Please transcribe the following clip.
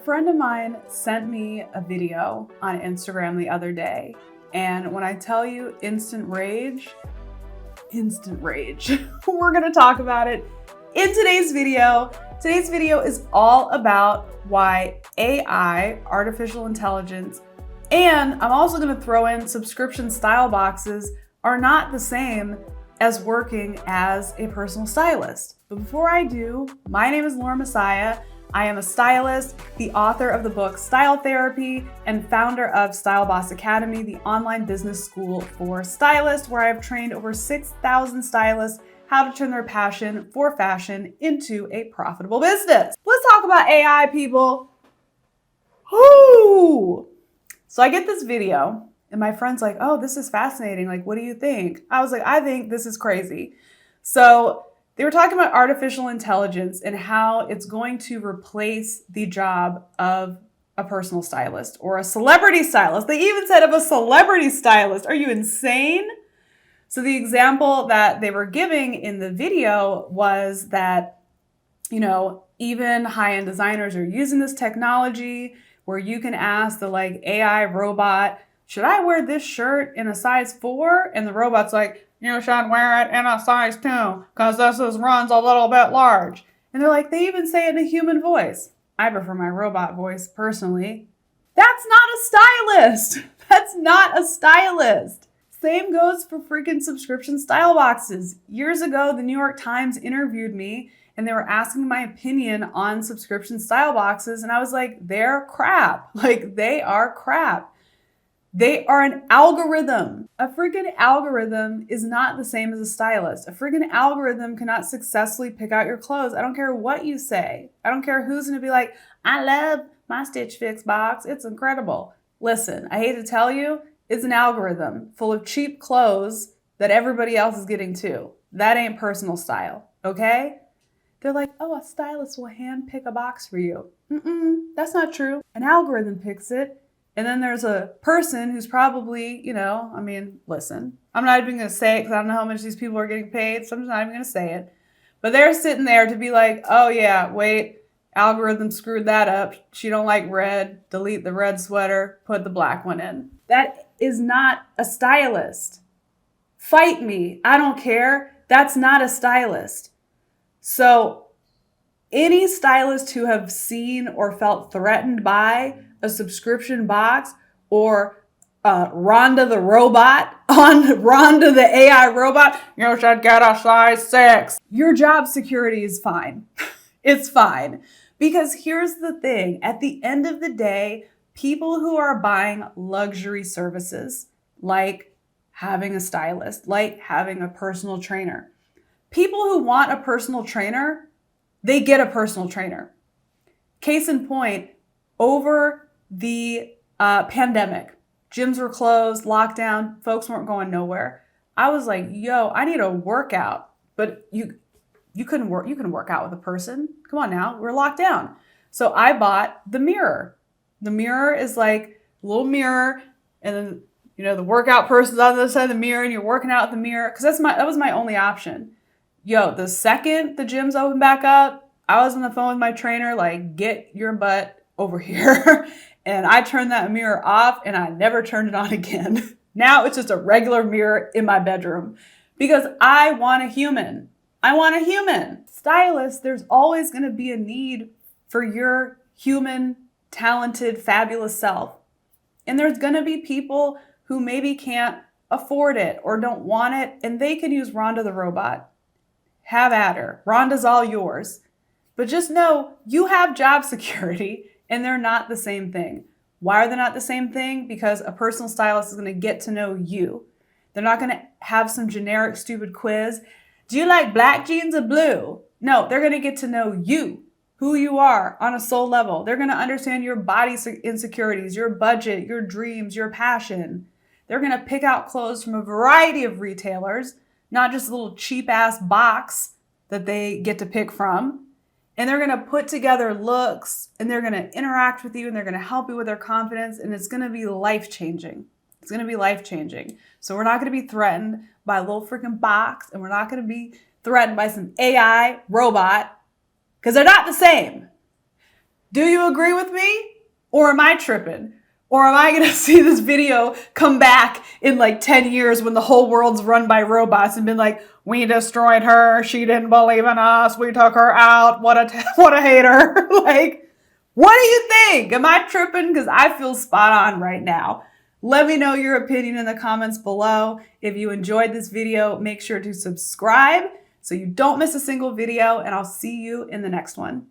friend of mine sent me a video on Instagram the other day, and when I tell you instant rage, we're gonna talk about it in today's video. Today's video is all about why AI, artificial intelligence, and I'm also gonna throw in subscription style boxes are not the same as working as a personal stylist. But before I do, my name is Laura Messiah. I am a stylist, the author of the book Style Therapy, and founder of Style Boss Academy, the online business school for stylists, where I have trained over 6,000 stylists how to turn their passion for fashion into a profitable business. Let's talk about AI, people. Whoo! So I get this video, and my friend's like, oh, this is fascinating. Like, what do you think? I was like, I think this is crazy. So they were talking about artificial intelligence and how it's going to replace the job of a personal stylist or a celebrity stylist. They even said of a celebrity stylist. Are you insane? So the example that they were giving in the video was that, even high-end designers are using this technology where you can ask the AI robot, should I wear this shirt in a size 4? And the robot's like, you should wear it in a size 2 because this runs a little bit large. And they're like, they even say it in a human voice. I prefer my robot voice personally. That's not a stylist. That's not a stylist. Same goes for freaking subscription style boxes. Years ago, the New York Times interviewed me and they were asking my opinion on subscription style boxes. And I was like, they're crap. They are crap. They are an algorithm. A freaking algorithm is not the same as a stylist. A freaking algorithm cannot successfully pick out your clothes. I don't care what you say. I don't care who's gonna be like, I love my Stitch Fix box. It's incredible. Listen, I hate to tell you, it's an algorithm full of cheap clothes that everybody else is getting too. That ain't personal style, okay? They're like, oh, a stylist will hand pick a box for you. That's not true. An algorithm picks it. And then there's a person who's probably, listen, I'm not even going to say it because I don't know how much these people are getting paid, so I'm just not even going to say it. But they're sitting there to be like, oh yeah, wait, algorithm screwed that up. She don't like red, delete the red sweater, put the black one in. That is not a stylist. Fight me, I don't care. That's not a stylist. So any stylist who have seen or felt threatened by a subscription box or Rhonda the robot on Rhonda the AI robot, you should get a size 6. Your job security is fine. It's fine. Because here's the thing. At the end of the day, people who are buying luxury services, like having a stylist, like having a personal trainer, people who want a personal trainer, they get a personal trainer. Case in point, over the pandemic, gyms were closed, lockdown, folks weren't going nowhere. I was like, yo, I need a workout. But you couldn't work. You can work out with a person. Come on now, we're locked down. So I bought the mirror. The mirror is like a little mirror, and then the workout person's on the other side of the mirror, and you're working out with the mirror. Because that was my only option. Yo, the second the gyms opened back up, I was on the phone with my trainer, like, get your butt over here. And I turned that mirror off and I never turned it on again. Now it's just a regular mirror in my bedroom because I want a human. I want a human. Stylist, there's always going to be a need for your human, talented, fabulous self. And there's going to be people who maybe can't afford it or don't want it, and they can use Rhonda the robot. Have at her. Rhonda's all yours. But just know you have job security. And they're not the same thing. Why are they not the same thing? Because a personal stylist is going to get to know you. They're not going to have some generic, stupid quiz. Do you like black jeans or blue? No, they're going to get to know you, who you are on a soul level. They're going to understand your body insecurities, your budget, your dreams, your passion. They're going to pick out clothes from a variety of retailers, not just a little cheap ass box that they get to pick from. And they're going to put together looks, and they're going to interact with you, and they're going to help you with their confidence, and it's going to be life-changing. It's going to be life-changing. So we're not going to be threatened by a little freaking box, and we're not going to be threatened by some AI robot, because they're not the same. Do you agree with me? Or am I tripping? Or am I going to see this video come back in like 10 years when the whole world's run by robots and been like, we destroyed her. She didn't believe in us. We took her out. What a hater. Like, what do you think? Am I tripping? Because I feel spot on right now. Let me know your opinion in the comments below. If you enjoyed this video, make sure to subscribe so you don't miss a single video, and I'll see you in the next one.